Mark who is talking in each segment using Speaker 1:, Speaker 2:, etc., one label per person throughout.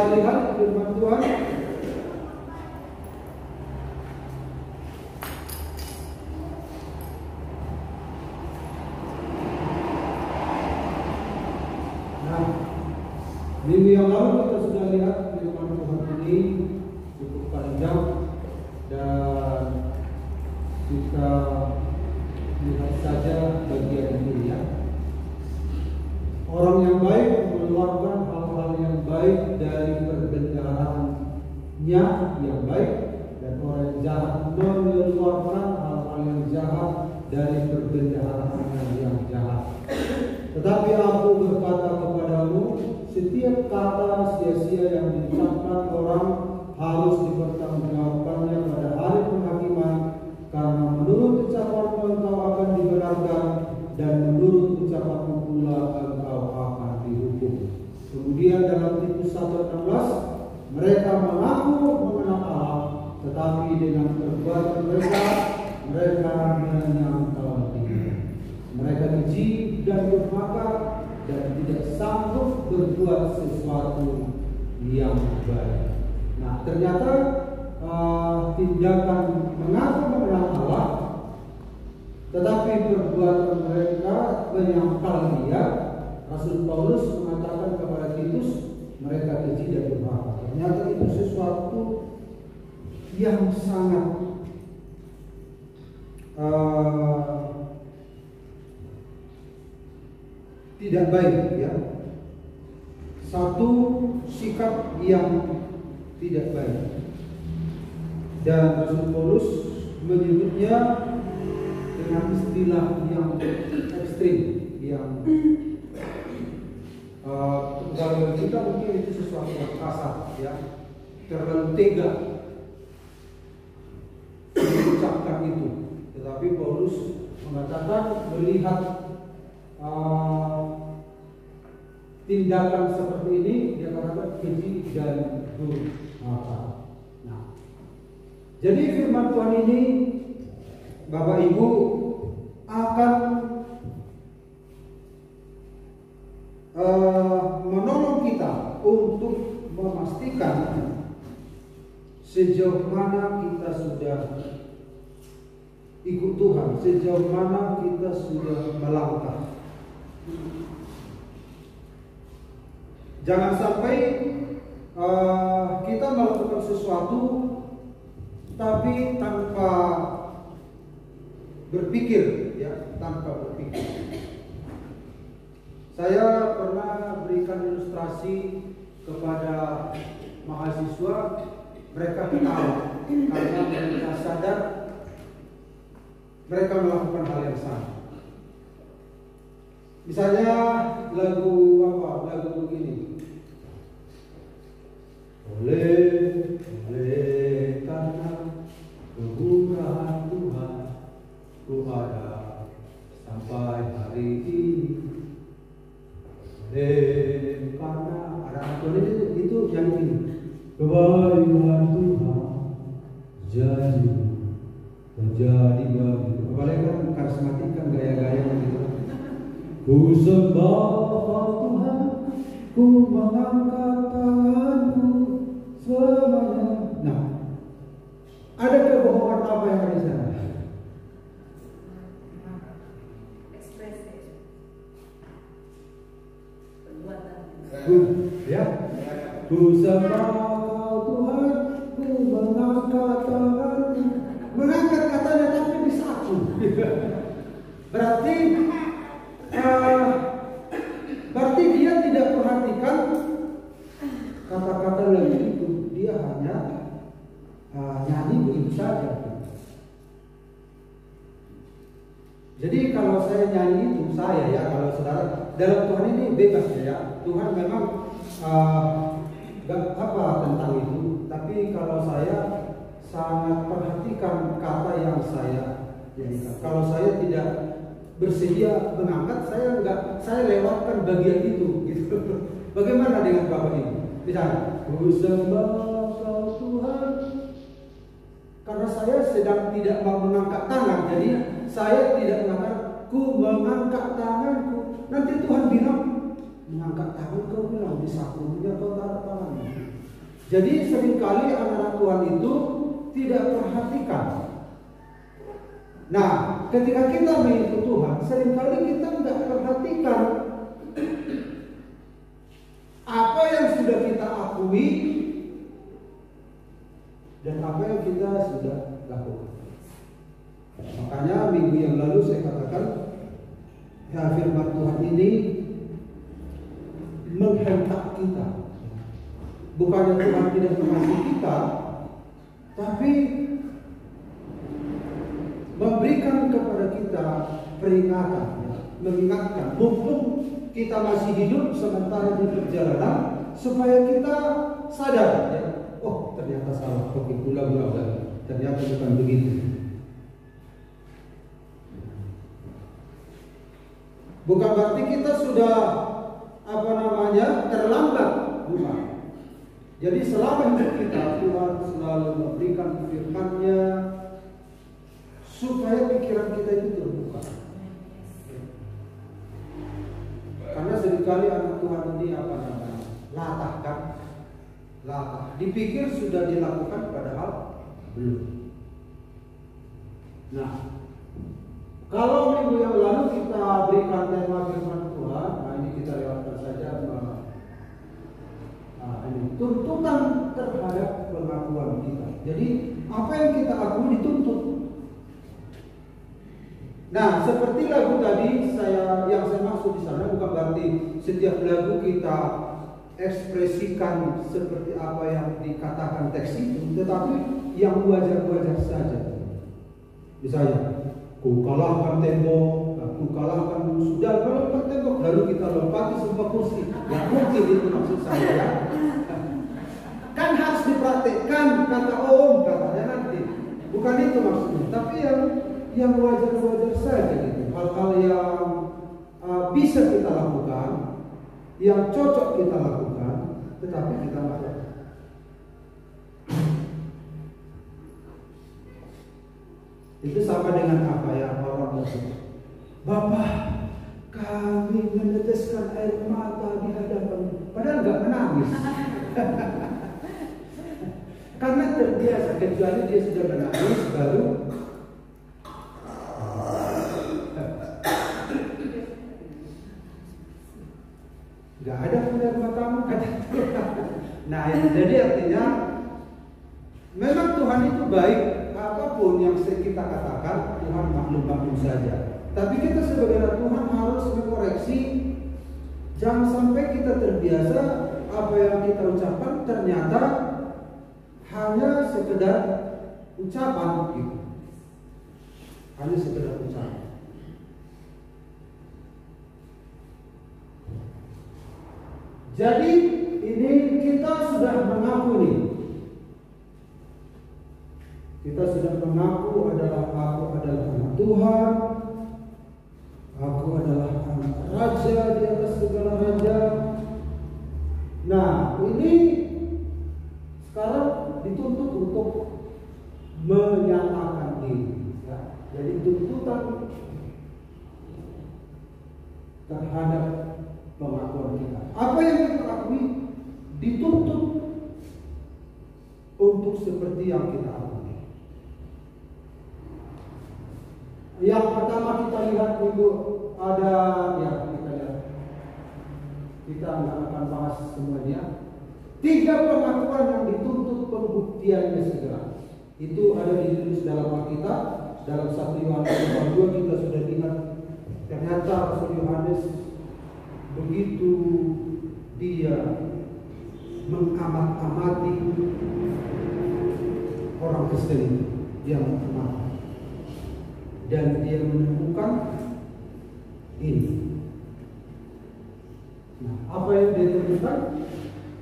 Speaker 1: Saudara lihat firman Tuhan. Nah, minggu yang lalu kita sudah lihat firman Tuhan ini cukup panjang dan kita lihat saja bagian ini ya. Orang yang baik mengeluarkan hal-hal yang baik dari perbendaharaannya yang baik, dan orang yang jahat mengeluarkan hal-hal yang jahat dari perbendaharaannya yang jahat. Tetapi aku berkata kepadamu, setiap kata sia-sia yang diucapkan orang harus dipertanggungjawabkannya pada hari penghakiman, karena menurut ucapanmu engkau akan dibenarkan, dan menurut ucapanmu pula engkau akan dihukum. Kemudian dalam Titus 1:16, mereka mengaku mengenal Allah, tetapi dengan perbuatan mereka menyangkal Dia. Mereka keji dan durhaka dan tidak sanggup berbuat sesuatu yang baik. Nah, ternyata tindakan mengaku mengenal Allah, tetapi perbuatan mereka menyangkal Dia. Rasul Paulus mengatakan kepada Titus, mereka keji dan durhaka. Ternyata itu sesuatu yang sangat tidak baik ya. Satu sikap yang tidak baik. Dan Rasul Paulus menyebutnya dengan istilah yang ekstrim, yang kalau kita mungkin itu sesuatu yang kasar ya, terlalu tega mengucapkan itu. Tetapi Paulus mengatakan melihat tindakan seperti ini, dia katakan keji dan durhaka. Nah, jadi firman Tuhan ini, Bapak Ibu, akan menolong kita untuk memastikan sejauh mana kita sudah ikut Tuhan, sejauh mana kita sudah melangkah. Jangan sampai kita melakukan sesuatu tapi tanpa berpikir, ya, tanpa berpikir. Saya pernah berikan ilustrasi kepada mahasiswa, mereka ketawa karena mereka sadar mereka melakukan hal yang salah. Misalnya lagu begini. Oleh karena kemurahan Tuhan, ku ada sampai hari ini. Oleh karena ada itu yang ini. Kebaikan Tuhan jadi terjadi bagi. Apalagi kan karismatik kan gaya-gaya gitu. Ku sembah Tuhan, ku mengangkat tanganku semuanya. Nah, ada kebohongan apa yang ada di sana?
Speaker 2: Ekspresi, perbuatan.
Speaker 1: Ya, ku sembah Tuhan, ku mengangkat tanganku. Mengangkat katanya tapi disaku. Berarti dia tidak perhatikan kata-kata lagu itu, dia hanya nyanyi begitu saja. Jadi kalau saya nyanyi itu kalau saudara dalam Tuhan ini bebas ya. Tuhan memang gak apa tentang itu, tapi kalau saya sangat perhatikan kata yang saya nyanyikan. Kalau saya tidak bersedia mengangkat, saya lewatkan bagian itu gitu. Bagaimana dengan Bapak ini? Misalnya, ku sembah Tuhan, karena saya sedang tidak mau mengangkat tangan, jadi saya tidak mengangkat. Ku mengangkat tanganku. Nanti Tuhan bilang, mengangkat tangan kau bilang disakunya kau taruh tangan. Jadi seringkali anak-anak Tuhan itu tidak perhatikan. Nah, ketika kita mengikut Tuhan, seringkali kita tidak perhatikan apa yang sudah kita akui dan apa yang kita sudah lakukan. Makanya minggu yang lalu saya katakan, ya, firman Tuhan ini menghentak kita. Bukannya Tuhan tidak mengasihi kita, tapi memberikan kepada kita peringatan, mengingatkan, mumpung kita masih hidup sementara di perjalanan, supaya kita sadar, ya, oh ternyata salah, oke, ulang lagi, ternyata bukan begitu. Bukan berarti kita sudah terlambat, bukan. Jadi selama hidup kita, Tuhan selalu memberikan firman-Nya supaya pikiran kita itu terbuka. Karena seringkali anak Tuhan ini latah kan? Latah. Dipikir sudah dilakukan padahal belum. Nah, kalau minggu yang lalu kita berikan tema firman Tuhan, nah ini kita lewatkan saja. Ini tuntutan terhadap pengakuan kita. Jadi apa yang kita akui dituntut. Nah, seperti lagu tadi yang saya maksud di sana bukan berarti setiap lagu kita ekspresikan seperti apa yang dikatakan teks itu, tetapi yang wajar-wajar saja. Misalnya, ku kalahkan tembok, ku kalahkan sudah kalahkan tembok, lalu kita lompati sebuah kursi. Ya mungkin itu maksud saya, ya. Kan harus dipraktekkan, kata Om, katanya nanti. Bukan itu maksudnya, tapi yang wajar-wajar saja gitu. Hal-hal yang bisa kita lakukan, yang cocok kita lakukan, tetapi kita lakukan. Itu sama dengan apa ya orang tersebut. Bapak, kami meneteskan air mata di hadapan, padahal nggak menangis. Karena terbiasa, kecuali dia sudah menangis baru nggak ada air matamu kata Tuhan. Nah, jadi artinya memang Tuhan itu baik. Apapun yang kita katakan, Tuhan maklum-maklum saja. Tapi kita sebagai Tuhan harus mengoreksi. Jangan sampai kita terbiasa apa yang kita ucapkan ternyata hanya sekedar ucapan gitu. Hanya sekedar ucapan. Jadi ini kita sudah mengaku nih. Kita sudah mengaku aku adalah anak Tuhan. Aku adalah anak raja di atas segala raja. Nah, ini sekarang dituntut untuk menyatakan diri. Ya. Jadi tuntutan terhadap pengakuan kita. Apa yang kita akui dituntut untuk seperti yang kita akui. Yang pertama kita lihat minggu ada, ya kita lihat. Kita nggak akan bahas semuanya. 3 pengakuan yang dituntut pembuktiannya segera. Itu ada ditulis dalam Alkitab. Dalam 1 Yohanes 2 kita sudah lihat. Ternyata Rasul Yohanes begitu dia mengamat-amati orang Kristen itu, dia mengamat. Dan dia menemukan ini. Nah, apa yang dia temukan?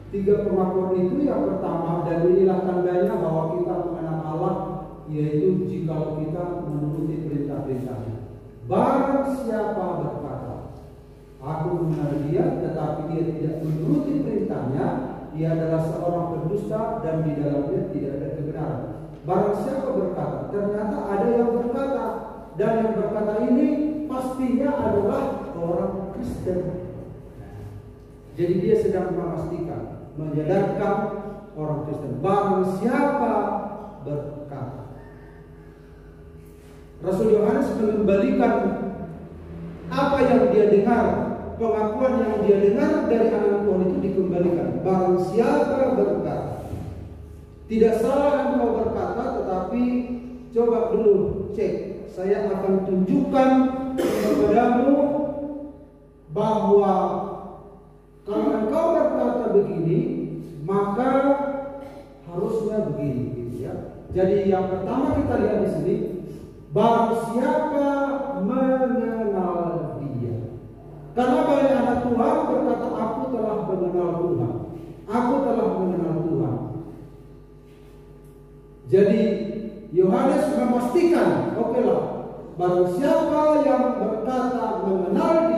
Speaker 1: 3 pengakuan itu. Yang pertama, dan inilah tandanya bahwa kita mengenal Allah, yaitu jika kita menuruti perintah-perintahnya. Barang siapa berkata, aku mengenal dia, tetapi dia tidak menuruti perintahnya, dia adalah seorang pendusta dan di dalamnya tidak ada kebenaran. Barang siapa berkata, ternyata ada yang berkata, dan yang berkata ini pastinya adalah orang Kristen. Jadi dia sedang memastikan menyadarkan orang Kristen, barang siapa berkata. Rasul Yohanes mengembalikan apa yang dia dengar, pengakuan yang dia dengar dari anak Tuhan itu dikembalikan. Barang siapa berkata, tidak salah engkau berkata, tetapi coba dulu cek. Saya akan tunjukkan kepadamu bahwa kalau engkau berkata begini, maka harusnya begini, gitu ya. Jadi yang pertama kita lihat di sini, barang siapa mengenal Dia. Karena banyak anak Tuhan berkata, aku telah mengenal Tuhan, aku telah mengenal Tuhan. Jadi Yohanes memastikan, oke lah, barang siapa yang berkata mengenal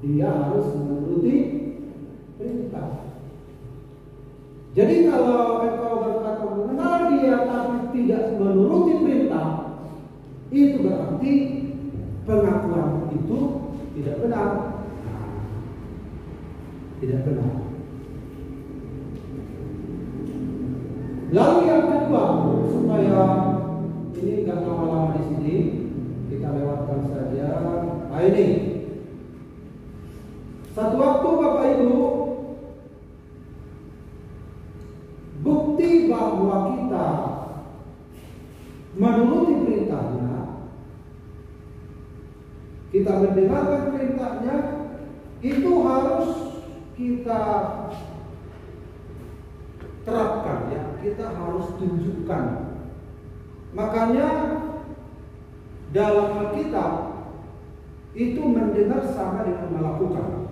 Speaker 1: dia harus menuruti perintah. Jadi kalau engkau berkata mengenal Dia tapi tidak menuruti perintah, itu berarti pengakuan itu tidak benar. Tidak benar. Lalu yang kedua, supaya ini nggak lama-lama di sini, kita lewatkan saja. Nah ini, satu waktu Bapak Ibu, bukti bahwa kita menuruti perintahnya, kita mendengarkan perintahnya, itu harus kita terapkan, ya, kita harus tunjukkan. Makanya dalam Alkitab itu mendengar sama dengan melakukan,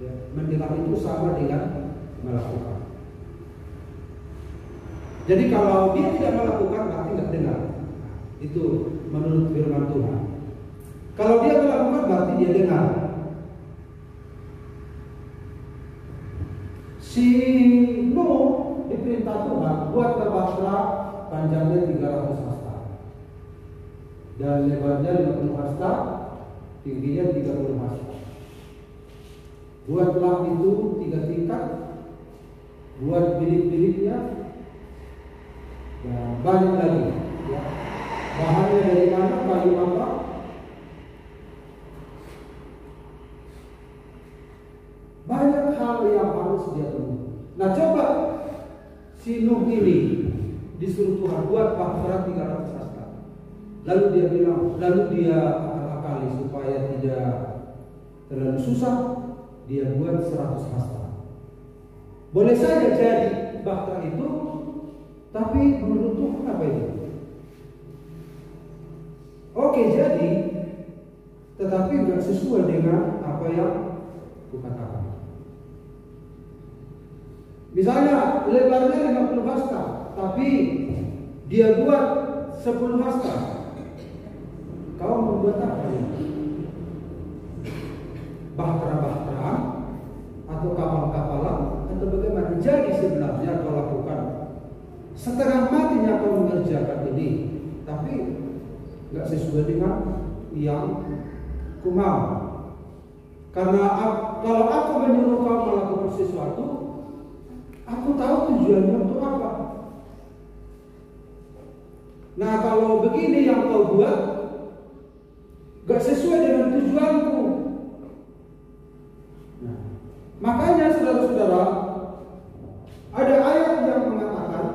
Speaker 1: ya, mendengar itu sama dengan melakukan. Jadi kalau dia tidak melakukan berarti tidak dengar. Itu menurut firman Tuhan. Kalau dia melakukan berarti dia dengar. Si Nuh diperintah Tuhan buat bahtera panjangnya 300 hasta dan lebarnya 50 hasta, tingginya 30 hasta. Buatlah itu 3 tingkat, buat bilik-biliknya, dan banyak lagi, ya. Bahannya dari mana, kayu apa? Banyak hal yang harus dia penuhi. Nah coba si Nuh ini disuruh Tuhan buat bahtera 300 hasta. Lalu dia bilang, lalu dia akal-akali supaya tidak terlalu susah, dia buat 100 hasta. Boleh saja jadi bahtera itu, tapi menurut Tuhan apa itu? Oke jadi, tetapi nggak sesuai dengan apa yang kukatakan. Misalnya lebarnya 50 hasta, tapi dia buat 10 hasta. Kau membuat apa ini? Bahtera-bahteraan atau kapal-kapalan atau bagaimana? Jadi sebenarnya kau lakukan setengah matinya kau mengerjakan ini, tapi nggak sesuai dengan yang ku mau. Karena kalau aku menyuruh kau melakukan sesuatu, aku tahu tujuannya untuk apa. Nah kalau begini yang kau buat gak sesuai dengan tujuanku. Nah, makanya saudara-saudara, ada ayat yang mengatakan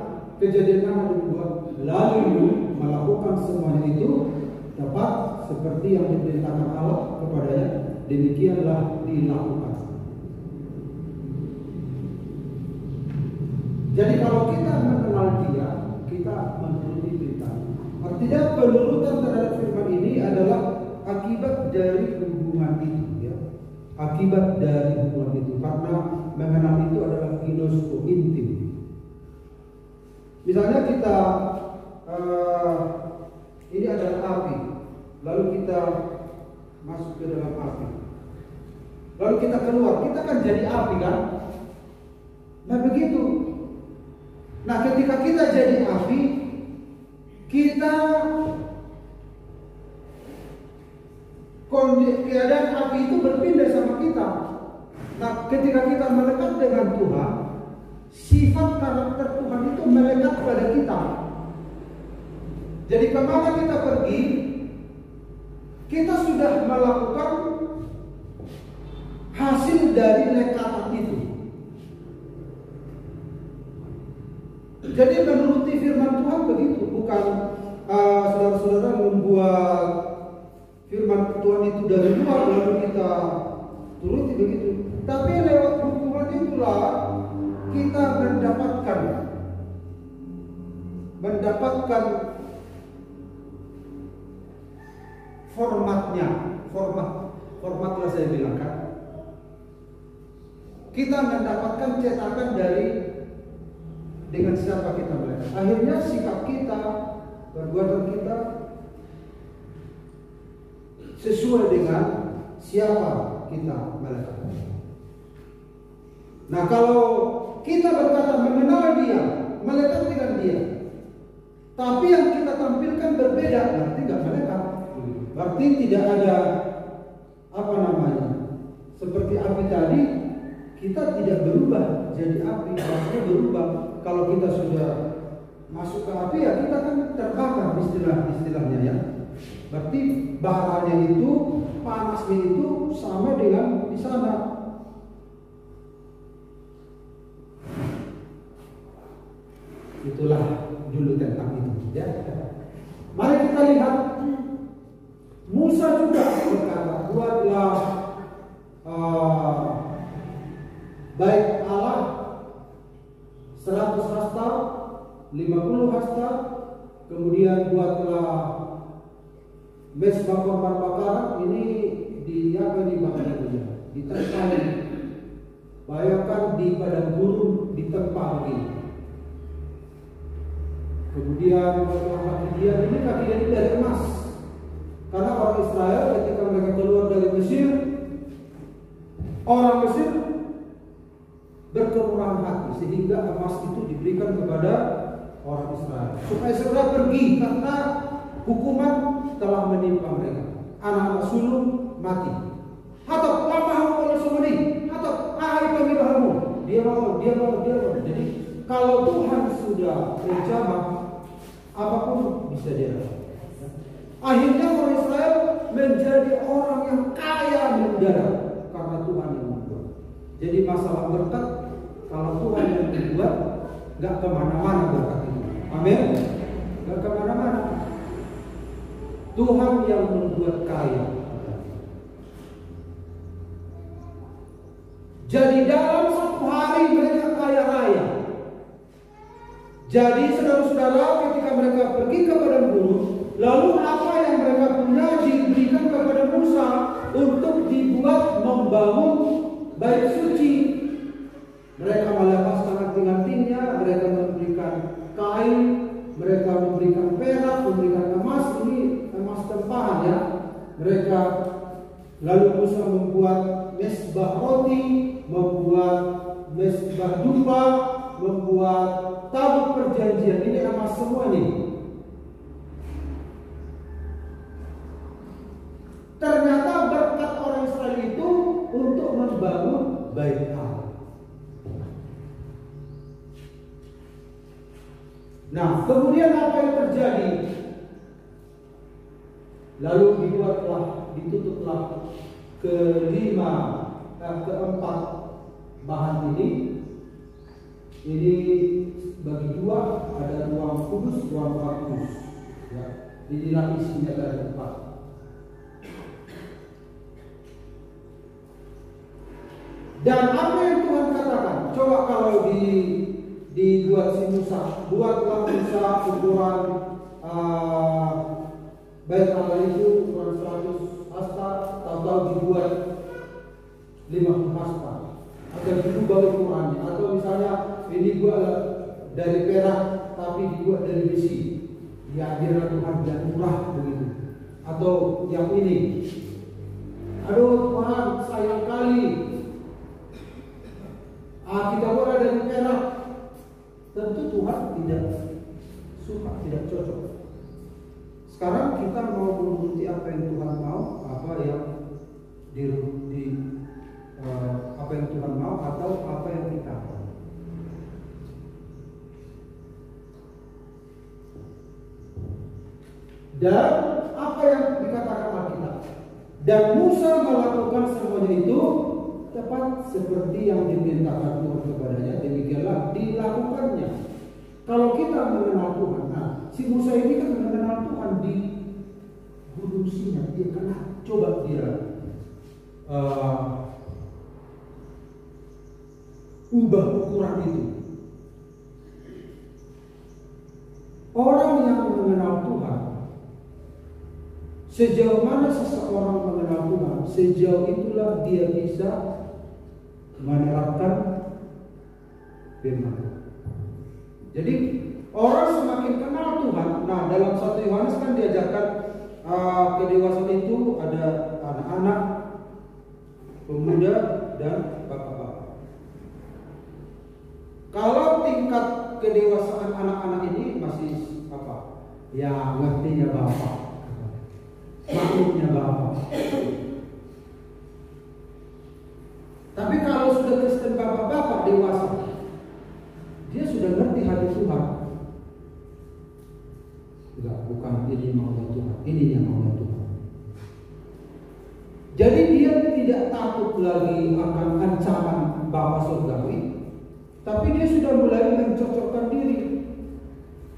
Speaker 1: Kejadian 6:2, lalu melakukan semuanya itu dapat seperti yang diperintahkan Allah kepadanya, demikianlah dilakukan. Jadi kalau kita mengenal Dia, kita menuruti perintah. Artinya penurutan terhadap firman ini adalah akibat dari hubungan itu, ya. Akibat dari hubungan itu, karena mengenal itu adalah ginosko, intim. Misalnya kita ini adalah api, lalu kita masuk ke dalam api, lalu kita keluar, kita kan jadi api kan? Nah begitu. Nah ketika kita jadi api, kita keadaan api itu berpindah sama kita. Nah ketika kita melekat dengan Tuhan, sifat karakter Tuhan itu melekat pada kita. Jadi kemana kita pergi, kita sudah melakukan hasil dari lekatan itu. Jadi menuruti firman Tuhan begitu, bukan saudara-saudara membuat firman Tuhan itu dari luar lalu kita turuti begitu. Tapi lewat hukuman itulah kita mendapatkan formatnya saya bilang kan. Kita mendapatkan cetakan dari dengan siapa kita melekat. Akhirnya sikap kita, perbuatan kita sesuai dengan siapa kita melekat. Nah, kalau kita berkata mengenal dia, melekat dengan dia, tapi yang kita tampilkan berbeda, berarti nggak melekat. Berarti tidak ada seperti api tadi, kita tidak berubah jadi api, maksudnya berubah. Kalau kita sudah masuk ke api, ya kita kan terbakar, istilahnya ya. Berarti baranya itu, panasnya itu sama dengan di sana. Itulah dulu tentang itu ya. Mari kita lihat Musa juga berkata, buatlah bait Allah 100 hasta, 50 hasta, kemudian buatlah mezbah korban bakaran. Ini di ditempah, bayangkan di padang gurun ditempah begini. Kemudian kaki dia ini dari emas. Karena orang Israel ketika mereka keluar dari Mesir, orang Mesir berkemurahan hati sehingga emas itu diberikan kepada orang Israel supaya segera pergi karena hukuman telah menimpa mereka. Anak-anak sulung mati. Atau lamahu oleh sumuni, atau ahai pemilahamu. Dia mau. Jadi kalau Tuhan sudah menjamah, apapun bisa dia lakukan. Akhirnya orang Israel menjadi orang yang kaya mendadak karena Tuhan yang membuat. Jadi masalah berkat, kalau Tuhan yang membuat, nggak kemana-mana berkat itu. Amin. Nggak kemana-mana. Tuhan yang membuat kaya. Jadi dalam satu hari mereka kaya raya. Jadi saudara-saudara, ketika mereka pergi ke padang gurun, lalu apa yang mereka punya diberikan kepada Musa untuk dibuat membangun bait suci. Mereka melepaskan anting-antingnya, mereka memberikan kain, mereka memberikan perak, memberikan emas. Ini emas tempahan ya. Mereka lalu Musa membuat mezbah roti, membuat mezbah dupa, membuat tabut perjanjian. Ini emas semua nih. Ternyata berkat orang Israel itu untuk membangun bait Allah. Nah, kemudian apa yang terjadi? Lalu ditutuplah keempat bahan ini. Ini bagi dua, ada ruang kudus, ruang kudus. Ya, inilah isinya dari empat. Dan apa yang Tuhan katakan? Coba kalau dibuat si Musa, buatlah Musa ukuran bait Allah itu ukuran 100 hasta, tahu-tahu dibuat 50 hasta. Atau dirubah ukurannya, atau misalnya ini buat dari perak tapi dibuat dari besi. Ya, biarlah Tuhan yang murah begitu. Atau yang ini, aduh Tuhan sayang kali. Kita buat dari perak. Tentu Tuhan tidak suka, tidak cocok. Sekarang kita mau menuruti apa yang Tuhan mau, apa yang apa yang Tuhan mau atau apa yang kita mau. Dan apa yang dikatakan Alkitab, dan Musa melakukan semuanya itu tepat seperti yang diperintahkan Tuhan kepadanya, demikianlah dilakukannya. Kalau kita mengenal Tuhan, nah si Musa ini kan mengenal Tuhan di Gunung Sinai, dia kenal. Coba dia ubah ukuran itu. Orang yang mengenal Tuhan, sejauh mana seseorang mengenal Tuhan, sejauh itulah dia bisa menerapkan firman. Jadi orang semakin kenal Tuhan. Nah, dalam 1 Yohanes kan diajarkan kedewasaan itu ada anak-anak, pemuda, dan bapak-bapak. Kalau tingkat kedewasaan anak-anak ini masih apa? Ya, ngertinya bapak, maklumnya bapak. Tapi kalau sudah Kristen bapak-bapak dewasa, dia sudah ngerti hati Tuhan. Enggak, bukan ini maunya Tuhan, ini yang maunya Tuhan. Jadi dia tidak takut lagi akan ancaman Bapa surgawi, tapi dia sudah mulai mencocokkan diri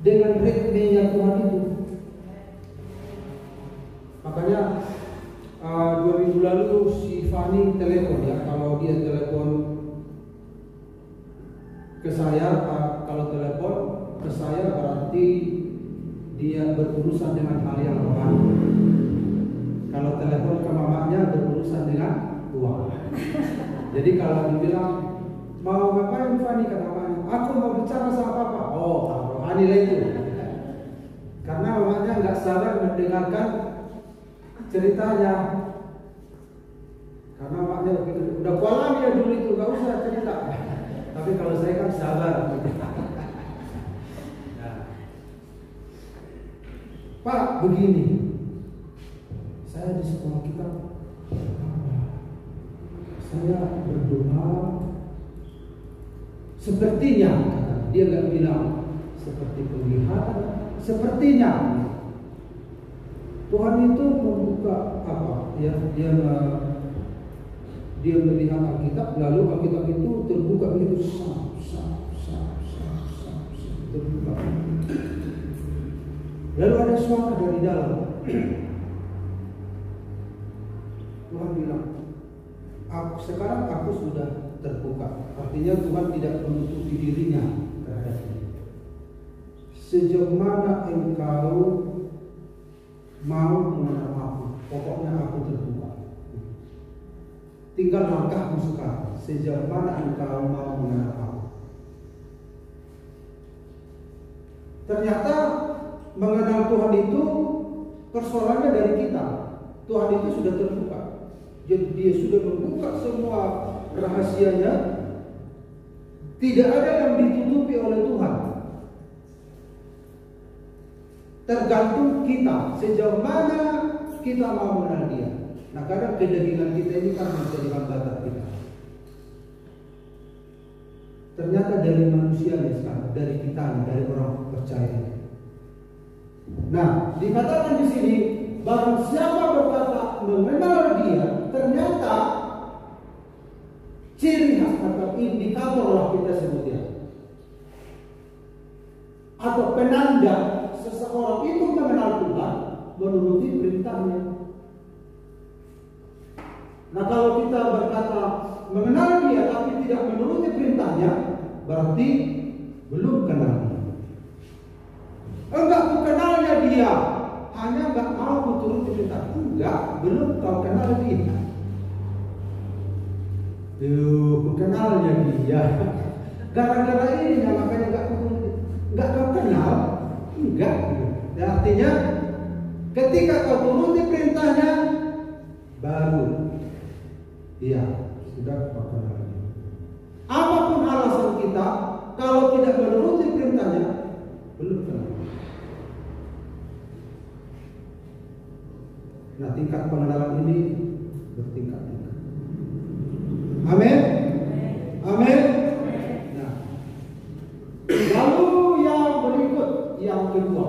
Speaker 1: dengan ritmenya Tuhan itu. Makanya 2 minggu lalu si Fani telepon ya, kalau dia telepon ke saya, kalau telepon ke saya berarti dia berurusan dengan hal yang rohani. Kalau telepon ke mamanya berurusan dengan uang. Jadi kalau dibilang mau ngapain Fani, kata mamanya, aku mau bicara sama papa. Oh, rohani lah itu. Karena mamanya nggak sabar mendengarkan ceritanya. Karena mamanya udah kualam ya dulu itu, nggak usah cerita. Tapi kalau saya kan sabar. Pak, begini, saya di sekolah kita, saya berdoa, sepertinya, dia nggak bilang seperti penglihatan, sepertinya Tuhan itu membuka apa? Ya, dia melihat Alkitab, lalu Alkitab itu terbuka begitu, terbuka. Lalu ada suara dari dalam. Tuhan bilang, sekarang aku sudah terbuka. Artinya Tuhan tidak menutupi dirinya terhadap ini. Sejauh mana engkau mau mengenal aku, pokoknya aku terbuka. Tinggal langkahmu sekarang. Sejauh mana engkau mau mengenal aku. Ternyata mengenal Tuhan itu persoalannya dari kita. Tuhan itu sudah terbuka. Jadi dia sudah membuka semua rahasianya. Tidak ada yang ditutupi oleh Tuhan. Tergantung kita, sejauh mana kita mau mengenal dia. Nah, kadang kedagingan kita ini kan menjadi hambatan kita. Ternyata dari manusia sekarang, dari kita, dari orang percaya. Nah, dikatakan di sini, barang siapa berkata mengenal dia, ternyata ciri khas atau indikator lah kita sebutnya, atau penanda seseorang itu mengenal Tuhan, menuruti perintahnya. Nah, kalau kita berkata mengenal dia tapi tidak menuruti perintahnya, berarti belum kenal dia. Enggak, ku kenalnya dia, hanya enggak mau menuruti perintah. Enggak, belum kau kenal dia. Ku kenalnya dia. Gara-gara ini makanya enggak kau kenal. Enggak. Ya, artinya ketika kau turuti perintahnya, baru iya, sudah kau kenal dia. Apapun alasan kita, kalau tidak menuruti perintahnya, belum kenal. Nah, tingkat pengenalan ini bertingkat-tingkat. Amin. kedua.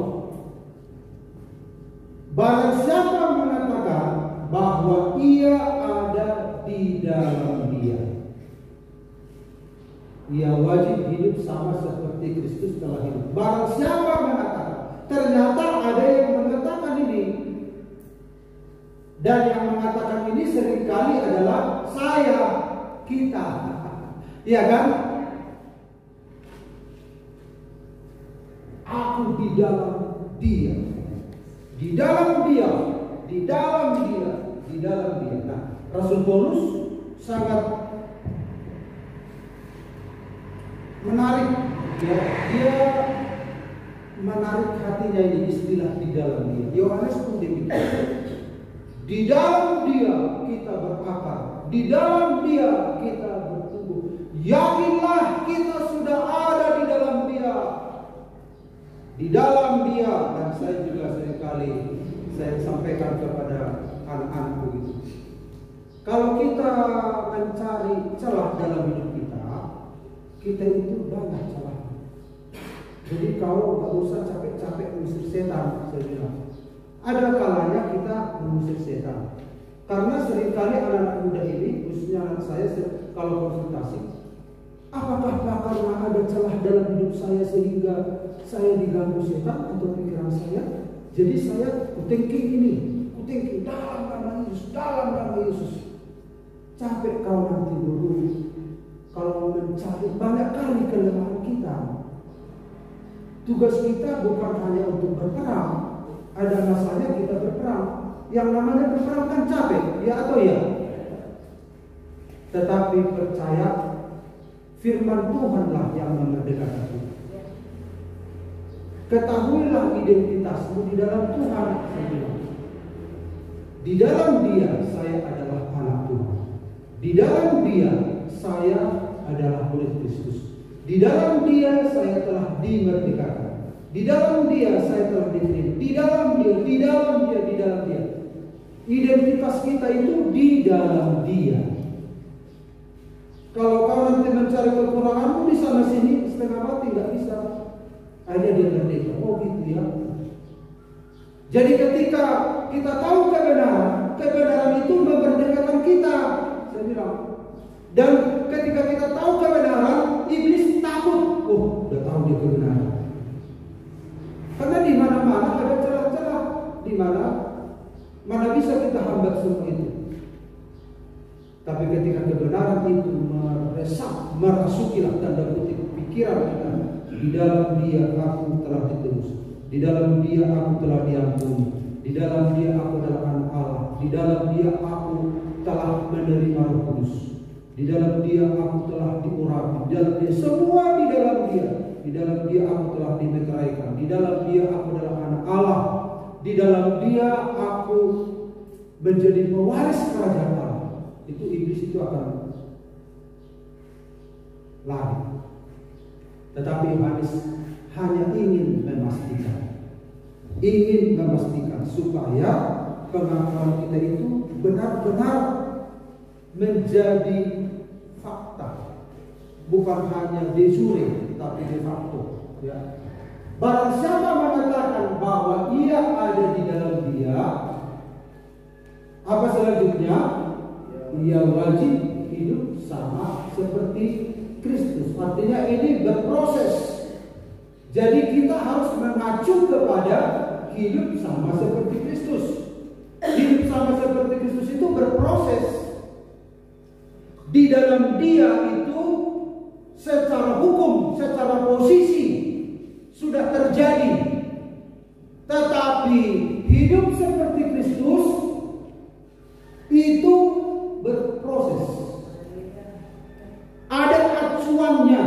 Speaker 1: Barang siapa mengatakan bahwa ia ada di dalam Dia, ia wajib hidup sama seperti Kristus telah hidup. Barang siapa mengatakan, ternyata ada yang mengatakan ini, dan yang mengatakan ini seringkali adalah saya, kita, iya kan? Aku di dalam Dia, di dalam Dia, di dalam Dia, di dalam Dia. Nah, Rasul Paulus sangat menarik, ya, dia menarik hatinya ini istilah di dalam Dia. Yohanes pun demikian. Di dalam Dia kita berakar, di dalam Dia kita bertumbuh. Yakinlah kita sudah ada di dalam Dia, di dalam Dia. Dan saya juga seringkali saya sampaikan kepada anak-anakku itu, kalau kita mencari celah dalam hidup kita itu banyak celah. Jadi kau gak usah capek-capek mengusir setan, saya bilang. Ada kalanya kita mengusir setan. Karena seringkali anak-anak muda ini, khususnya anak saya, kalau konsultasi, apakah karena ada celah dalam hidup saya sehingga saya diganggu setan atau pikiran saya? Jadi saya kutengking ini, kutengking dalam nama Yesus, dalam nama Yesus. Capek kau nanti dulu kalau mencari banyak kali kelemahan kita. Tugas kita bukan hanya untuk berperang. Ada masanya kita berperang. Yang namanya berperang kan capek, ya atau ya? Tetapi percaya firman Tuhanlah yang memerdekakan kita. Ketahuilah identitasmu di dalam Tuhan. Di dalam Dia saya adalah anak Tuhan. Di dalam Dia saya adalah murid Kristus. Di dalam Dia saya telah dimerdekakan. Di dalam Dia saya telah diterima. Di dalam Dia, di dalam Dia, di dalam Dia. Identitas kita itu di dalam Dia. Kalau kau nanti mencari kekuranganmu di sana sini setengah mati, nggak bisa. Akhirnya dia merdeka. Oh gitu ya. Jadi ketika kita tahu kebenaran, kebenaran itu memerdekakan kita. Saya bilang. Dan ketika kita tahu kebenaran, iblis takut. Oh, udah tahu dia kebenaran. Karena di mana-mana ada celah-celah, di mana bisa kita hambat semua itu. Tapi ketika kebenaran itu meresap, merasukilah tanda kutip pikiran kita. Di dalam Dia aku telah ditebus. Di dalam Dia aku telah diampuni. Di dalam Dia aku adalah anak Allah. Di dalam Dia aku telah menerima Roh Kudus. Di dalam Dia aku telah diurapi. Di dalam Dia semua di dalam Dia. Di dalam Dia aku telah dimeteraikan. Di dalam Dia aku adalah anak Allah. Di dalam Dia aku menjadi pewaris kerajaan Allah. Itu iblis itu akan lari. Tetapi Yohanes hanya ingin memastikan supaya pengakuan kita itu benar-benar menjadi fakta, bukan hanya de jure tapi de facto. Ya. Barang siapa mengatakan bahwa ia ada di dalam Dia, apa selanjutnya? Ia wajib hidup sama seperti Kristus. Artinya ini berproses. Jadi kita harus mengacu kepada hidup sama seperti Kristus. Hidup sama seperti Kristus itu berproses. Di dalam Dia itu secara hukum, secara posisi sudah terjadi. Tetapi hidup seperti Kristus itu berproses. Ada acuannya.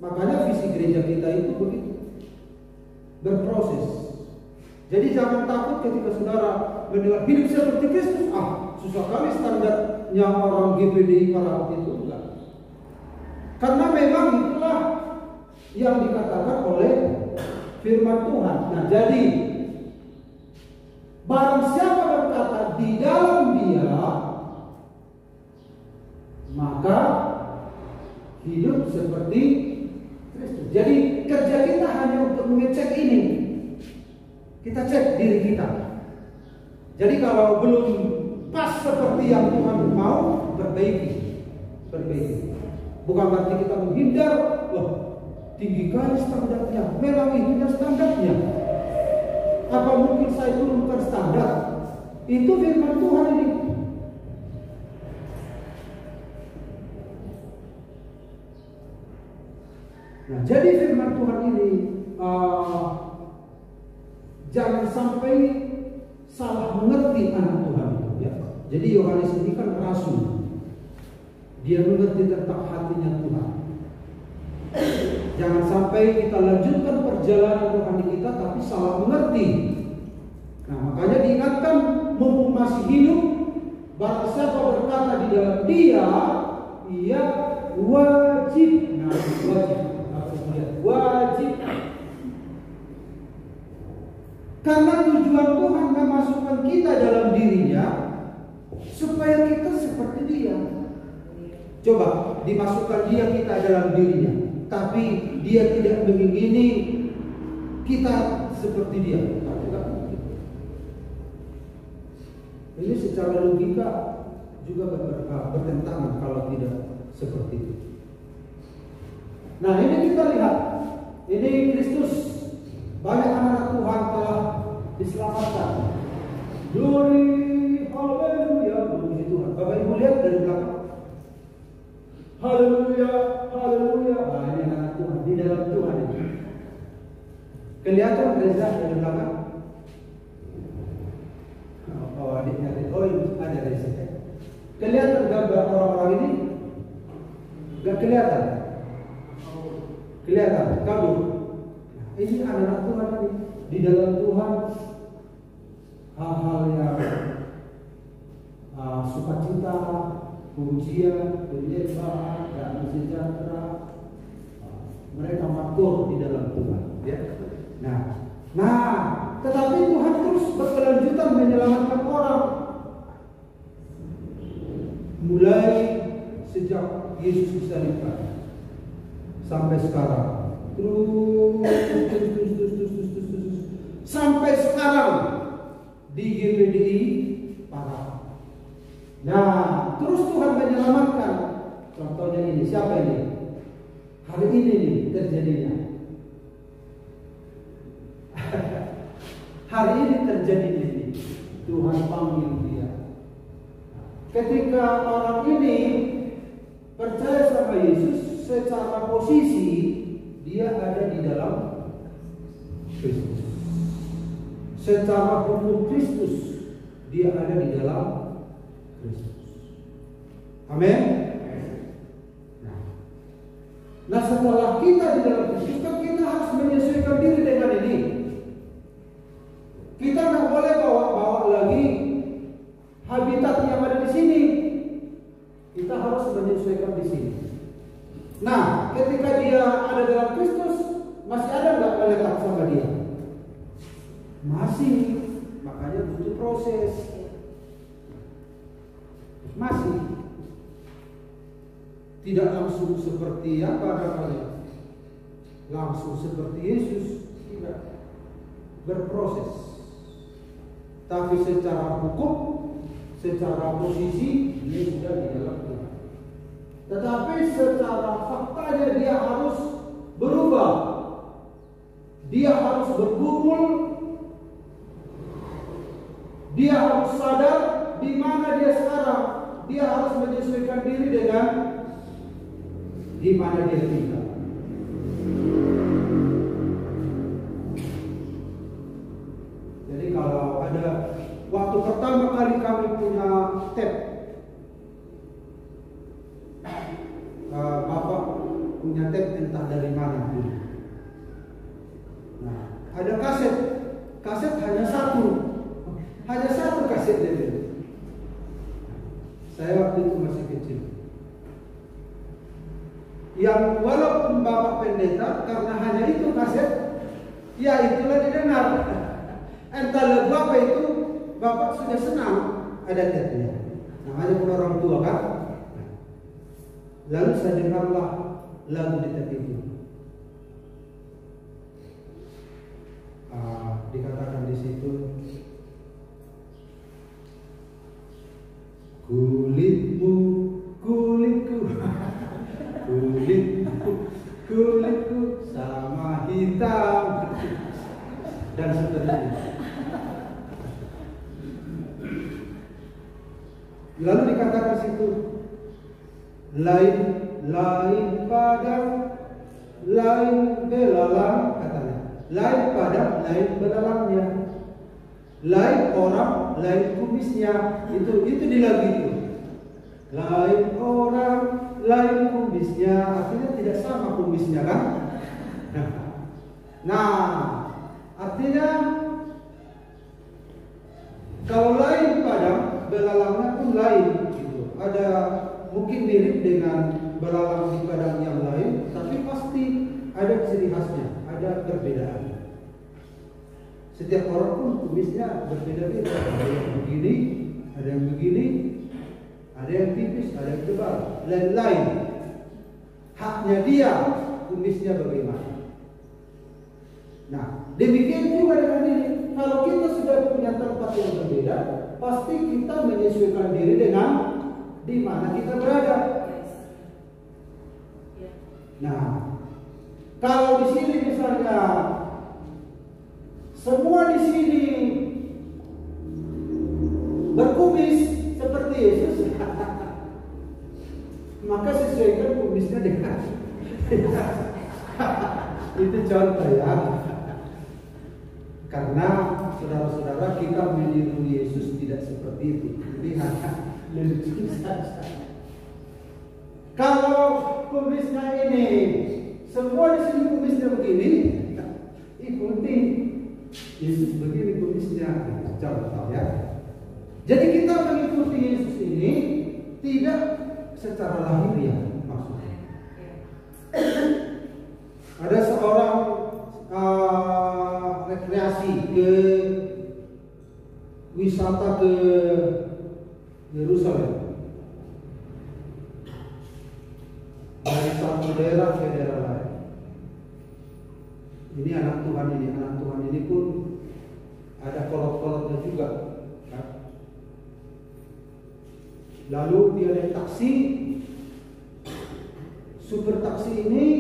Speaker 1: Makanya visi gereja kita itu begitu. Berproses. Jadi jangan takut ketika saudara mendengar hidup seperti Kristus. Susah kali standarnya orang GPDI para itu. Enggak. Karena memang itulah yang dikatakan oleh firman Tuhan. Nah, jadi barang siapa berkata di dalam Dia, maka hidup seperti Kristus. Jadi kerja kita hanya untuk mengecek ini. Kita cek diri kita. Jadi kalau belum pas seperti yang Tuhan mau, perbaiki. Bukan berarti kita menghindar. Wah, tinggi kali standarnya. Memang itu standarnya. Apa mungkin saya turunkan standar? Itu firman Tuhan ini. Nah, jadi firman Tuhan ini jangan sampai salah mengerti anak Tuhan itu, ya. Jadi Yohanes ini kan rasul. Dia mengerti tentang hatinya Tuhan. Jangan sampai kita lanjutkan perjalanan rohani kita tapi salah mengerti. Nah, makanya diingatkan, mumpung masih hidup, barang siapa berkata di dalam dia, ia wajib. Nah, wajib. Karena tujuan Tuhan memasukkan kita dalam dirinya supaya kita seperti dia. Coba dimasukkan kita dalam dirinya, tapi dia tidak mengingini kita seperti dia. Ini secara logika juga bertentangan kalau tidak seperti itu. Nah, ini kita lihat, ini Kristus, banyak anak Tuhan telah diselamatkan. Glory, haleluya, puji Tuhan. Bapak Ibu lihat dari belakang. Haleluya, haleluya. Nah, ini anak Tuhan di dalam Tuhan ini. Kelihatan Reza dari belakang? Oh, adiknya, oh ini ada Reza. Kelihatan gambar orang-orang ini? Gak kelihatan? Kelihatan, kabur. Ini anak Tuhan ini. Di dalam Tuhan hal-hal yang sukacita, pujian, penyembahan, damai sejahtera, mereka makmur di dalam Tuhan, ya. Nah, tetapi Tuhan terus berkelanjutan menyelamatkan orang. Mulai sejak Yesus disalibkan sampai sekarang, terus sampai sekarang di GPDI Parah. Nah, terus Tuhan menyelamatkan. Contohnya ini, siapa ini? Hari ini nih terjadinya. Hari ini terjadinya ini. Tuhan panggil dia. Ketika orang ini percaya sama Yesus, secara posisi dia ada di dalam Kristus. Secara hukum Kristus dia ada di dalam Kristus. Amin. Nah, setelah kita di dalam Kristus, kita harus menyesuaikan diri dengan ini. Kita nggak boleh bawa lagi habitat yang ada di sini. Kita harus menyesuaikan di sini. Nah, ketika dia ada dalam Kristus, masih ada nggak melekat sama dia? Masih. Makanya butuh proses. Masih. Tidak langsung seperti apa namanya? Langsung seperti Yesus, tidak. Berproses. Tapi secara hukum, secara posisi dia sudah di dalam Tuhan. Tetapi secara faktanya dia harus berubah. Dia harus bergumul. Dia harus sadar di mana dia sekarang. Dia harus menyesuaikan diri dengan di mana dia tinggal. Jadi kalau ada waktu pertama kali kami punya tab, Bapak punya tab entah dari mana pun. Nah, ada kaset hanya satu kaset itu. Saya waktu itu masih kecil. Yang walaupun Bapak pendeta, karena hanya itu kaset, ya itulah didengar. Entah lagu apa itu, Bapak sudah senang ada tabnya. Namanya pun orang tua kan. Lalu saya dengarlah lagu di tab itu. dikatakan di situ, kulitmu kulitku, kulitku sama hitam, dan seterusnya. Lalu dikatakan situ, lain padang, lain belalang, katanya. Lain padang, lain belalangnya. Lain orang, lain kumisnya. Itu di lagu itu. Lain orang, lain kumisnya. Artinya tidak sama kumisnya, kan? Nah, artinya kalau lain padang, belalangnya pun lain gitu. Ada mungkin mirip dengan belalang di padang yang lain, tapi pasti ada ciri khasnya, ada perbedaan. Setiap orang pun kumisnya berbeda-beda. Ada yang begini, ada yang begini, ada yang tipis, ada yang tebal, lain-lain. Haknya dia, kumisnya bagaimana. Nah, demikian juga dengan ini. Kalau kita sudah punya tempat yang berbeda, pasti kita menyesuaikan diri dengan di mana kita berada. Nah, kalau di sini misalnya semua di sini berkumis seperti Yesus, maka sesuaikan kumisnya dengan itu contoh ya. Karena saudara-saudara, kita meniru Yesus tidak seperti itu. Jadi hanya lucu saja. Kalau kumisnya ini, semua di sini kumisnya begini, ikuti Yesus begini kumisnya. Contoh ya. Jadi kita mengikuti Yesus ini tidak secara lahiriah maksudnya. Ada seorang rekreasi ke wisata ke Yerusalem dari satu daerah ke daerah lain. Ini anak Tuhan ini pun ada kolot-kolotnya juga. Lalu dia naik taksi, supir taksi ini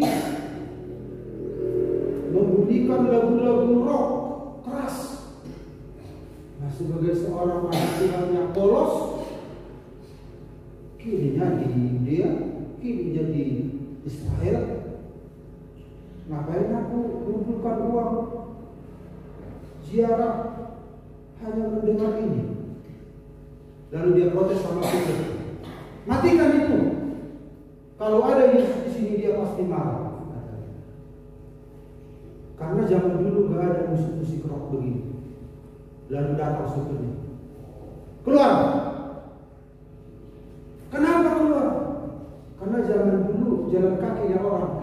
Speaker 1: membunyikan lagu-lagu rock keras. Nah, sebagai seorang anak Tuhan yang polos, kini jadi India, kini jadi Israel. Ngapain aku mengumpulkan uang ziarah hanya mendengar ini? Lalu dia protes sama supir, matikan itu. Kalau ada Yesus di sini dia pasti marah. Karena zaman dulu gak ada musik-musik rock begini. Lalu datang supirnya, keluar. Kenapa keluar? Karena zaman dulu jalan kakinya orang.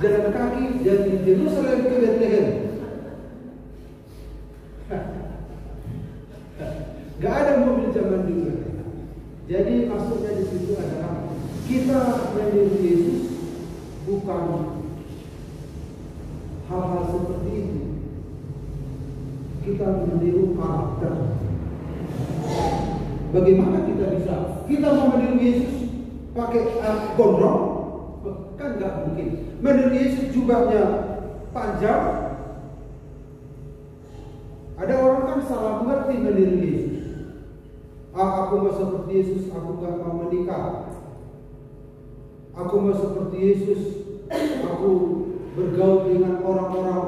Speaker 1: Jalan kaki dari Yerusalem ke Bethlehem. Gak ada mobil zaman dulu. Jadi maksudnya di situ adalah kita meniru Yesus bukan hal-hal seperti itu. Kita meniru karakter. Bagaimana kita bisa? Kita mau meniru Yesus pakai gondrong? Kan nggak mungkin. Meniru Yesus jubahnya panjang. Ada orang kan salah mengerti meniru Yesus. Aku mau seperti Yesus, aku nggak mau menikah. Aku mau seperti Yesus, aku bergaul dengan orang-orang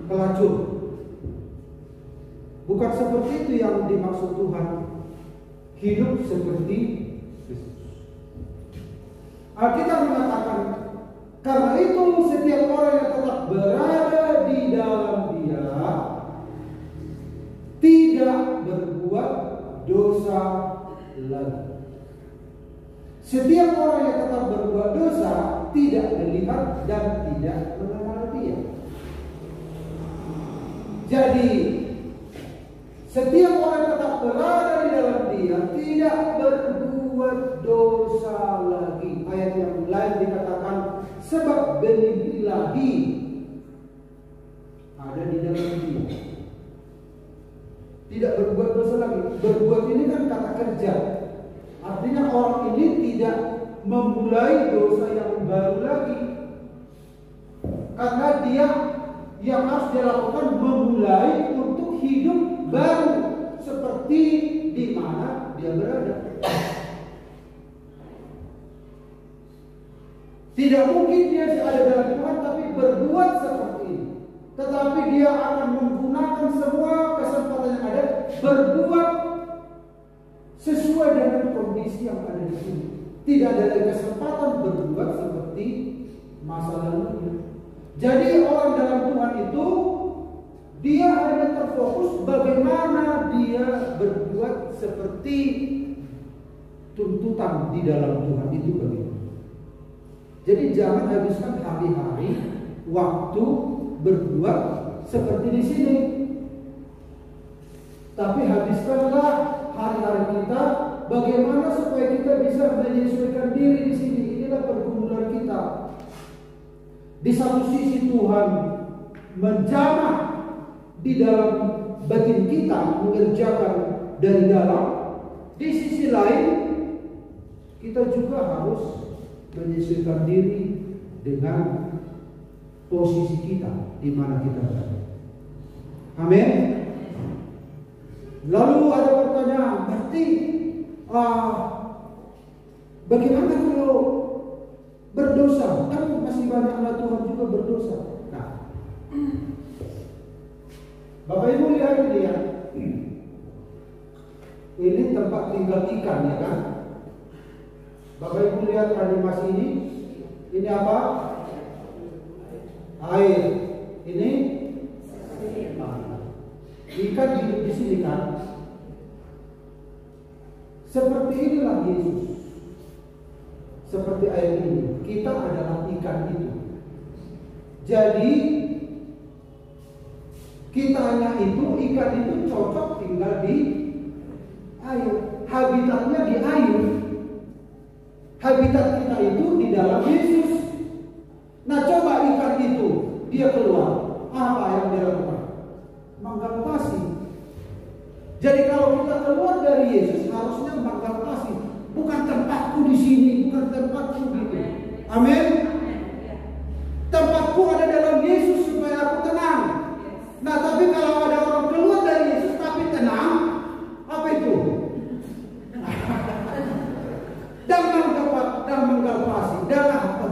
Speaker 1: pelacur. Bukan seperti itu yang dimaksud Tuhan. Hidup seperti Yesus. Alkitab mengatakan, karena itu setiap orang yang tetap berada di dalam Dia tidak berbuat dosa lagi. Setiap orang yang tetap berbuat dosa tidak melihat dan tidak mengenal Dia. Jadi setiap orang yang tetap berada di dalam Dia tidak berbuat dosa lagi. Ayat yang lain dikatakan sebab benih ilahi ada di dalam dia. Tidak berbuat dosa lagi. Berbuat ini kan kata kerja. Artinya orang ini tidak memulai dosa yang baru lagi. Karena dia yang harus dia lakukan memulai untuk hidup baru seperti di mana dia berada. Tidak mungkin dia ada dalam Tuhan tapi berbuat seperti ini. Tetapi dia akan menggunakan semua kesempatan yang ada berbuat sesuai dengan kondisi yang ada di sini. Tidak ada kesempatan berbuat seperti masa lalu. Jadi orang dalam Tuhan itu dia hanya terfokus bagaimana dia berbuat seperti tuntutan di dalam Tuhan itu bagaimana. Jadi jangan habiskan hari-hari waktu berbuat seperti di sini. Tapi habiskanlah hari-hari kita bagaimana supaya kita bisa menyesuaikan diri di sini. Inilah pergumulan kita. Di satu sisi Tuhan menjamah di dalam batin kita, mengerjakan dari dalam. Di sisi lain kita juga harus menyesuaikan diri dengan posisi kita di mana kita berada. Amin. Lalu ada pertanyaan, berarti bagaimana kalau berdosa? Kan masih banyak anak Tuhan juga berdosa. Nah, Bapak Ibu lihat ini ya. Ini tempat tinggal ikan ya kan? Bapak Ibu lihat animasi ini. Ini apa? Air. Ini ikan hidup di sini kan? Seperti inilah Yesus. Seperti air ini. Kita adalah ikan itu. Jadi kitanya itu, ikan itu cocok tinggal di air. Habitatnya di air. Habitat kita itu di dalam Yesus. Nah coba ikan itu dia keluar, apa yang dia lakukan? Manggal pasir. Jadi kalau kita keluar dari Yesus harusnya manggal pasir. Bukan tempatku di sini, bukan tempatku gitu. Amin. Tempatku ada dalam Yesus supaya aku tenang. Nah tapi kalau ada orang keluar dari Yesus tapi tenang, apa itu? Dan manggal pasir. Dan apa?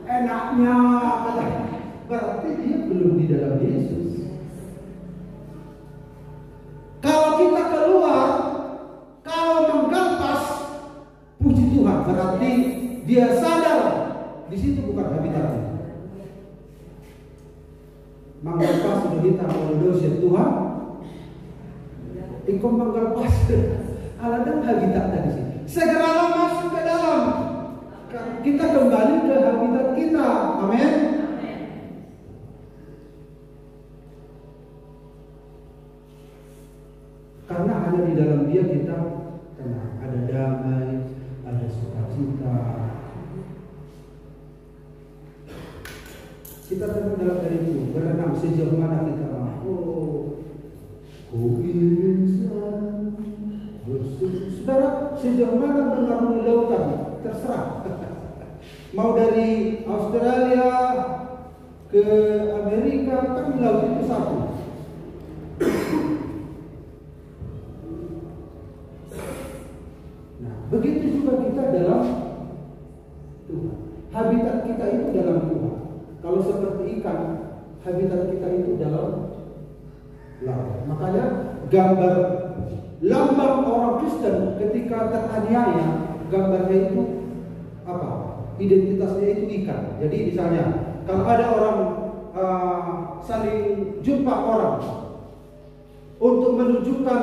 Speaker 1: Enaknya katanya. Berarti dia belum di dalam Yesus. Kalau kita keluar, kalau menggampas, puji Tuhan, berarti dia sadar di situ bukan habitatnya. Menggampas sudah hitam oleh dosa Tuhan. Engkau menggampas, aladang habitatnya di sini. Segeralah masuk ke dalam. Kita kembali ke habitat kita. Amin. Karena hanya di dalam dia kita tenang, ada damai, ada sukacita. Kita tenang dalam diri itu, berenang sejauh mana kita mampu. Ku ingin saudara, sejauh mana mengarungi lautan, terserah. Mau dari Australia ke Amerika, kan laut itu satu. Begitu juga kita dalam Tuhan. Habitat kita itu dalam Tuhan. Kalau seperti ikan, habitat kita itu dalam laut. Makanya gambar lambang orang Kristen ketika teraniaya, gambarnya itu apa? Identitasnya itu ikan. Jadi misalnya kalau ada orang saling jumpa orang untuk menunjukkan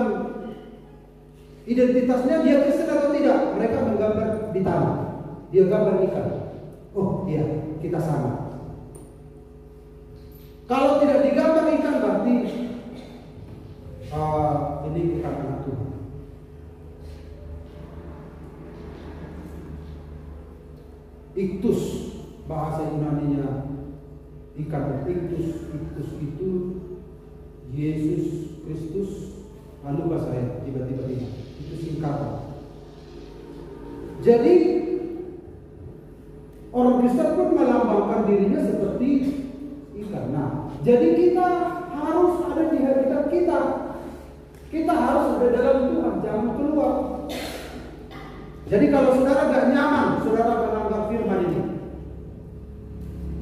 Speaker 1: identitasnya dia Kristen atau tidak, mereka menggambar di tanah. Dia gambar ikan. Oh iya, kita sama. Kalau tidak digambar ikan berarti ini bukan anak Tuhan. Iktus bahasa Yunaninya ikan. Iktus itu Yesus Kristus, lupa saya tiba-tiba ini. Itu singkatan. Jadi orang Kristen pun melambangkan dirinya seperti ikan. Nah, jadi kita harus ada di habitat kita. Kita harus ada dalam Tuhan, jangan keluar. Jadi kalau saudara gak nyaman, saudara melanggar firman ini,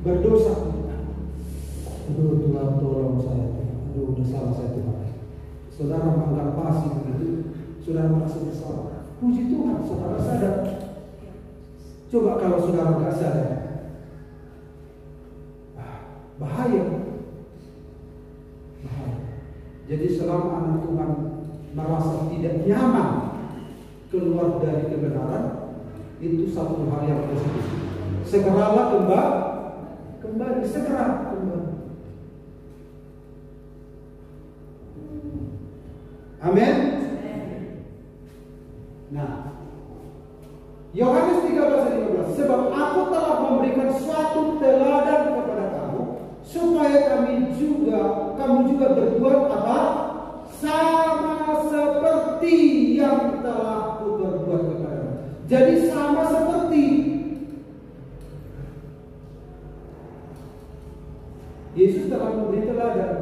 Speaker 1: berdosa. Aduh Tuhan tolong saya. Aduh udah salah saya Tuhan. Saudara melanggar pasti begitu, saudara merasa bersalah. Puji Tuhan, saudara sadar. Coba kalau saudara gak sadar, bahaya. Jadi selama anak Tuhan merasa tidak nyaman keluar dari kebenaran, itu satu hal yang positif. Segeralah kembali, segera kembali. Amin. Nah, Yohanes 13:15, sebab aku telah memberikan suatu teladan kepada kamu, supaya kamu juga berbuat apa? Sama seperti yang telah aku berbuat kepadamu. Jadi sama seperti Yesus telah memberi teladan.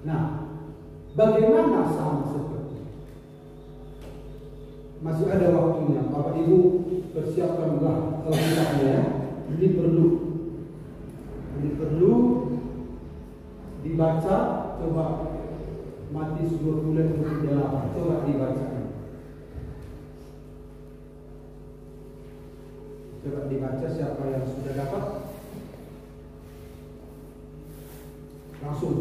Speaker 1: Nah, bagaimana sama seperti? Masih ada waktunya, Bapak Ibu persiapkanlah Alkitabnya. Ini perlu dibaca. Coba Matius 20:28, coba dibaca. Coba dibaca, siapa yang sudah dapat? Langsung.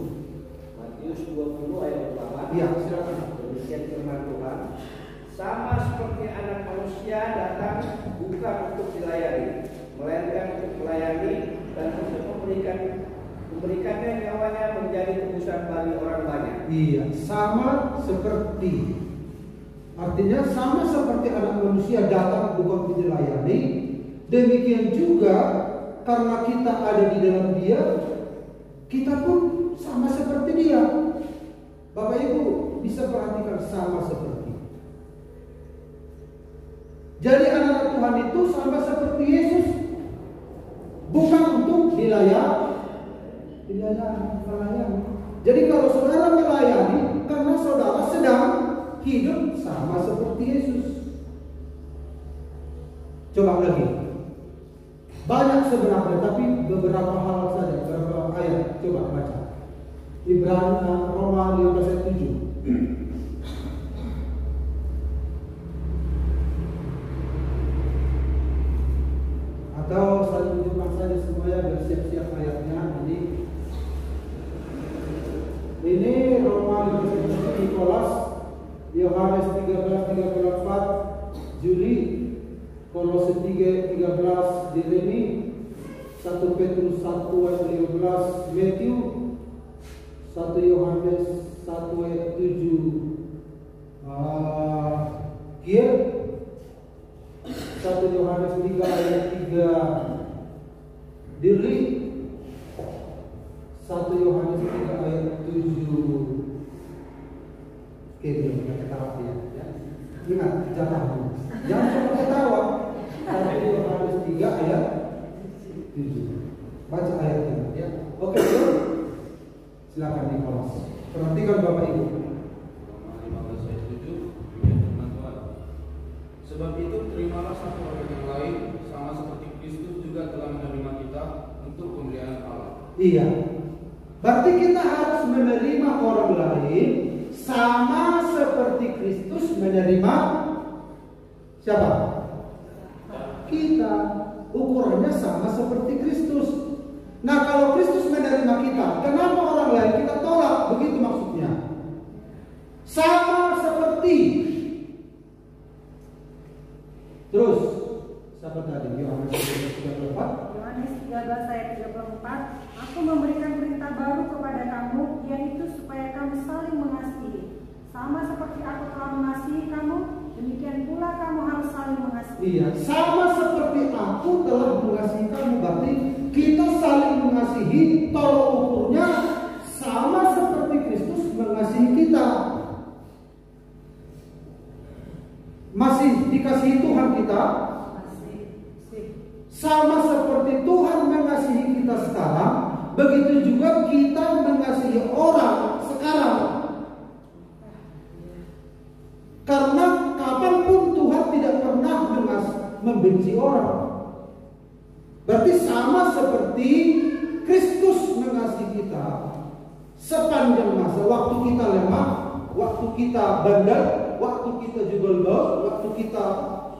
Speaker 3: Matius 20 ayat 28.
Speaker 1: Iya, silakan.
Speaker 3: Demikian firman Tuhan. Sama seperti anak manusia datang bukan untuk dilayani, melainkan untuk melayani dan untuk memberikannya nyawanya menjadi tebusan bagi orang banyak.
Speaker 1: Iya, sama seperti. Artinya sama seperti anak manusia datang bukan untuk dilayani. Demikian juga karena kita ada di dalam Dia, kita pun sama seperti Dia. Bapak Ibu bisa perhatikan sama seperti. Jadi anak Tuhan itu sama seperti Yesus, bukan untuk dilayani. Jadi kalau saudara melayani, karena saudara sedang hidup sama seperti Yesus. Coba lagi. Banyak sebenarnya, tapi beberapa hal saja, beberapa ayat. Coba baca. Ibrani, Roma 15 ayat 7. Atau saya tunjukkan saja semuanya, bersiap-siap ayatnya. Ini Roma 15 Nikolas, Yohanes 13:34, Juli, Kolose 3:13, Yeremi, 1 Petrus 1 ayat 15, Matthew, 1 Yohanes 1 ayat 7, Gier, 1 Yohanes 3 ayat 3, Diri, 1 Yohanes 3 ayat 7. Oke, belum kita ketawa ya. Ingat, jangan cuma ketawa. 1 Yohanes 3 ayat 7. Baca ayatnya ya. Oke, silakan Nikolas. Perhatikan Bapak Ibu.
Speaker 4: Roma 15 ayat 7, firman Tuhan. Sebab itu terimalah satu orang yang lain, sama seperti Kristus juga telah menerima kita untuk kemuliaan Allah.
Speaker 1: Iya. Berarti kita harus menerima orang lain sama seperti Kristus menerima siapa? Kita. Ukurannya sama seperti Kristus. Nah, kalau Kristus menerima kita, kenapa orang lain kita tolak? Begitu maksudnya. Sama seperti. Terus, siapa tadi? Yohanes 13:34.
Speaker 5: Yohanes 13 ayat 34, aku memberikan perintah baru kepada kamu, yaitu supaya kamu saling mengasihi. Sama seperti aku telah mengasihi kamu, demikian pula kamu harus saling mengasihi.
Speaker 1: Iya, sama seperti aku telah mengasihi kamu. Berarti kita saling mengasihi tolok ukurnya sama seperti Kristus mengasihi kita. Masih dikasihi Tuhan kita? Sama seperti Tuhan mengasihi kita sekarang, begitu juga kita mengasihi orang sekarang. Karena kapanpun Tuhan tidak pernah membenci orang. Berarti sama seperti Kristus mengasihi kita sepanjang masa. Waktu kita lemah, waktu kita bandel, waktu kita juga lemah, waktu kita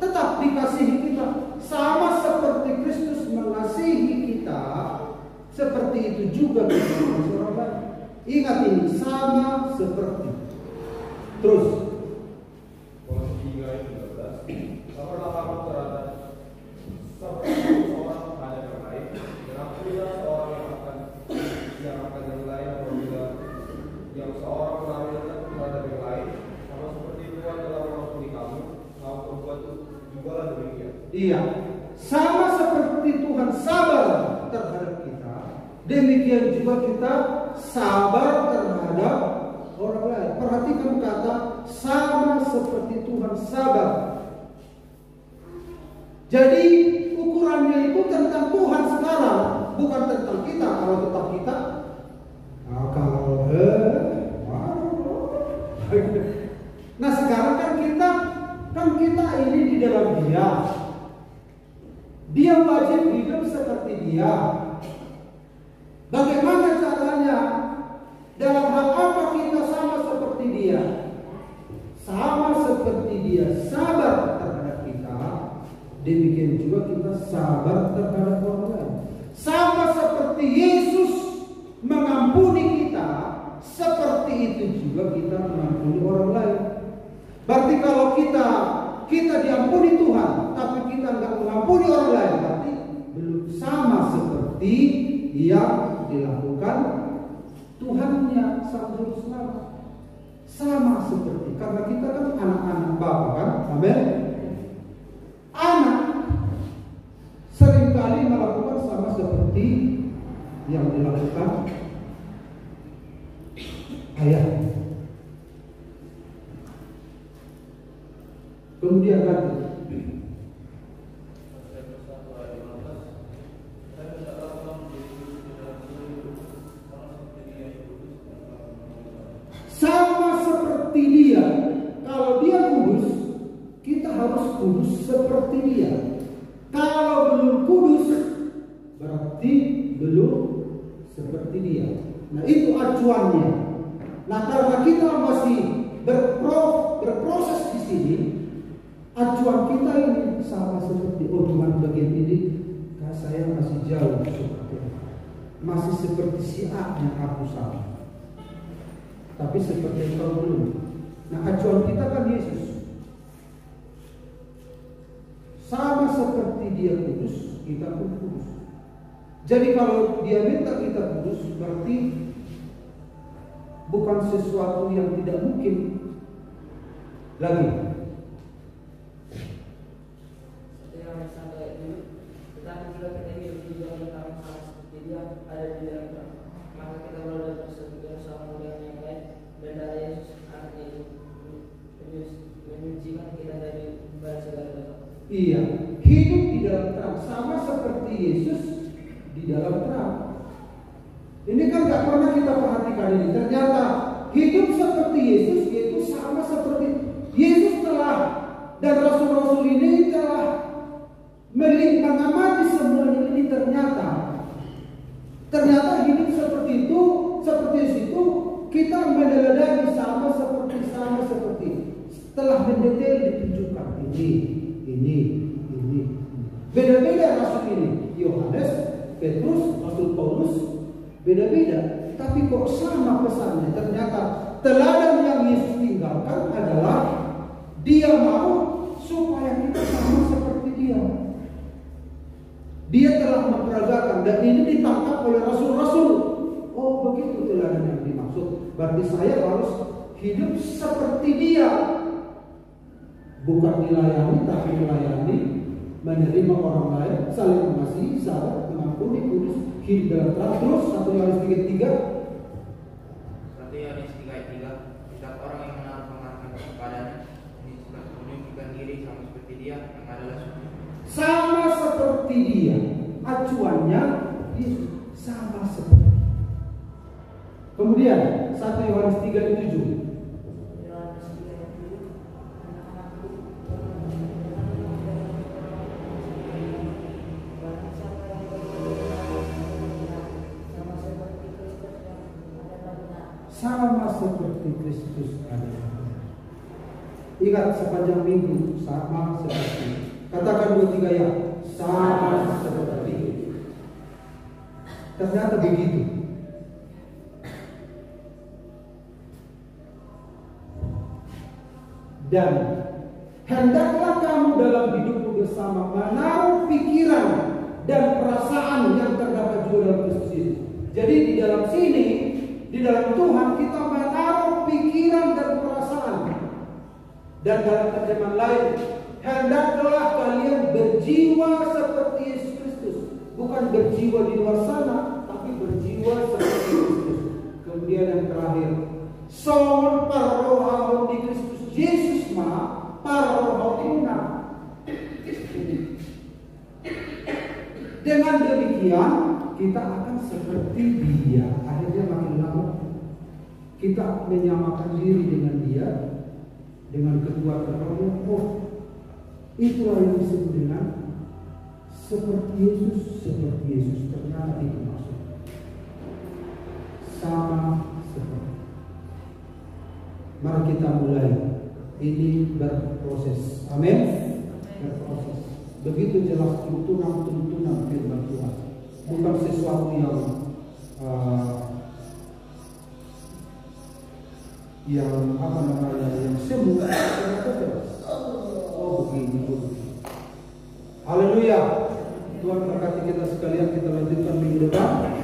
Speaker 1: tetap dikasihi kita. Sama seperti Kristus mengasihi kita, seperti itu juga kita mengasihi orang lain. Ingat ini, sama seperti. Terus
Speaker 4: Kolose 3 ayat 13. Sabarlah kamu terhadap seorang terhadap yang lain, dan apabila seorang yang akan dinilai apabila yang seorang menampilkan terhadap yang lain, sama seperti Tuhan telah mengampuni kamu berbuat juga lah demikian.
Speaker 1: iya, sama seperti Tuhan sabar terhadap kita, demikian juga kita sabar terhadap orang lain. Perhatikan kata sama seperti Tuhan sabar. Jadi ukurannya itu tentang Tuhan sekarang, bukan tentang kita. Kalau tentang kita, nah sekarang kan kita ini di dalam Dia. Dia wajib hidup seperti Dia. Bagaimana caranya? Dalam hal apa kita sama seperti Dia? Sama seperti Dia sabar terhadap kita, demikian juga kita sabar terhadap orang lain. Sama seperti Yesus mengampuni kita, seperti itu juga kita mengampuni orang lain. Berarti kalau kita diampuni Tuhan, tapi kita nggak mengampuni orang lain, berarti belum sama seperti yang dilakukan Tuhannya Sang Juru Selamat. Sama seperti, karena kita kan anak-anak Bapa kan, amin. Anak seringkali melakukan sama seperti yang dilakukan ayah. Kemudian lagi sama seperti Dia. Kalau Dia kudus, kita harus kudus seperti Dia. Kalau belum kudus, berarti belum seperti Dia. Nah itu acuannya. Nah karena kita masih berproses di sini, acuan kita ini sama seperti Tuhan bagian ini, saya masih jauh seperti masih seperti si A yang aku sama. Tapi seperti engkau belum. Nah acuan kita kan Yesus. Sama seperti Dia kudus, kita pun kudus. Jadi kalau Dia minta kita kudus, berarti bukan sesuatu yang tidak mungkin lagi.
Speaker 6: Yang sampai dulu, tetapi jika kita hidup di dalam sama seperti Dia ada di dalam Tuhan, maka kita berada bersekutu sama dengan yang lain. Dan darah Yesus artinya menyucikan kita dari segala dosa.
Speaker 1: Iya, hidup di dalam terang sama seperti Yesus di dalam terang. Ini kan gak pernah kita perhatikan ini. Ternyata hidup seperti Yesus yaitu sama seperti Yesus telah, dan rasul-rasul ini telah mengamati semuanya ini. Ternyata hidup seperti itu, kita meneladani sama seperti setelah mendetail ditunjukkan ini. Beda-beda rasul ini. Yohanes, Petrus, Rasul Paulus beda-beda, tapi kok sama pesannya. Ternyata teladan yang Yesus tinggalkan adalah Dia mau supaya kita sama seperti Dia. Dia telah memperagakan, dan ini ditangkap oleh rasul-rasul. Oh begitu teladan yang dimaksud. Berarti saya harus hidup seperti Dia. Bukan dilayani, tapi melayani, menerima orang lain, saling mengasihi, saling mengampuni. mengampuni, kudus, hidup dalam terang. Terus 1 Yohanes 3:3.
Speaker 7: 1 Yohanes 3:3. Setiap orang yang menaruh pengharapan kepadanya niscaya menunjukkan diri sama seperti Dia yang adalah suci.
Speaker 1: Sama seperti Dia. Acuannya Yesus sama seperti. Kemudian 1 Yohanes 3:7. Sama seperti Kristus ada. Ingat sepanjang minggu sama seperti. Katakan 2-3 ya. Sama seperti. Ternyata begitu. Dan hendaklah kamu dalam hidupmu bersama menaruh pikiran dan perasaan yang terdapat juga dalam Kristus Yesus. Jadi di dalam sini, di dalam Tuhan kita menaruh pikiran dan perasaan. Dan dalam terjemahan lain, hendaklah kalian berjiwa seperti Yesus Kristus. Bukan berjiwa di luar sana, tapi berjiwa seperti Kristus. Kemudian yang terakhir, soal parohon di Kristus Yesus mah parohonina. Dengan demikian kita akan seperti Dia. Akhirnya makin lama kita menyamakan diri dengan Dia, dengan kekuatan rohnya. Oh, itulah yang disebut dengan seperti Yesus, seperti Yesus. Ternyata itu maksud sama seperti. Mari kita mulai. Ini berproses. Amin. Berproses. Begitu jelas tuntunan firman Tuhan. Bukan sesuatu yang apa namanya, yang semu. Oh begini. Haleluya. Tuhan berkati kita sekalian. Kita lanjutkan minggu depan.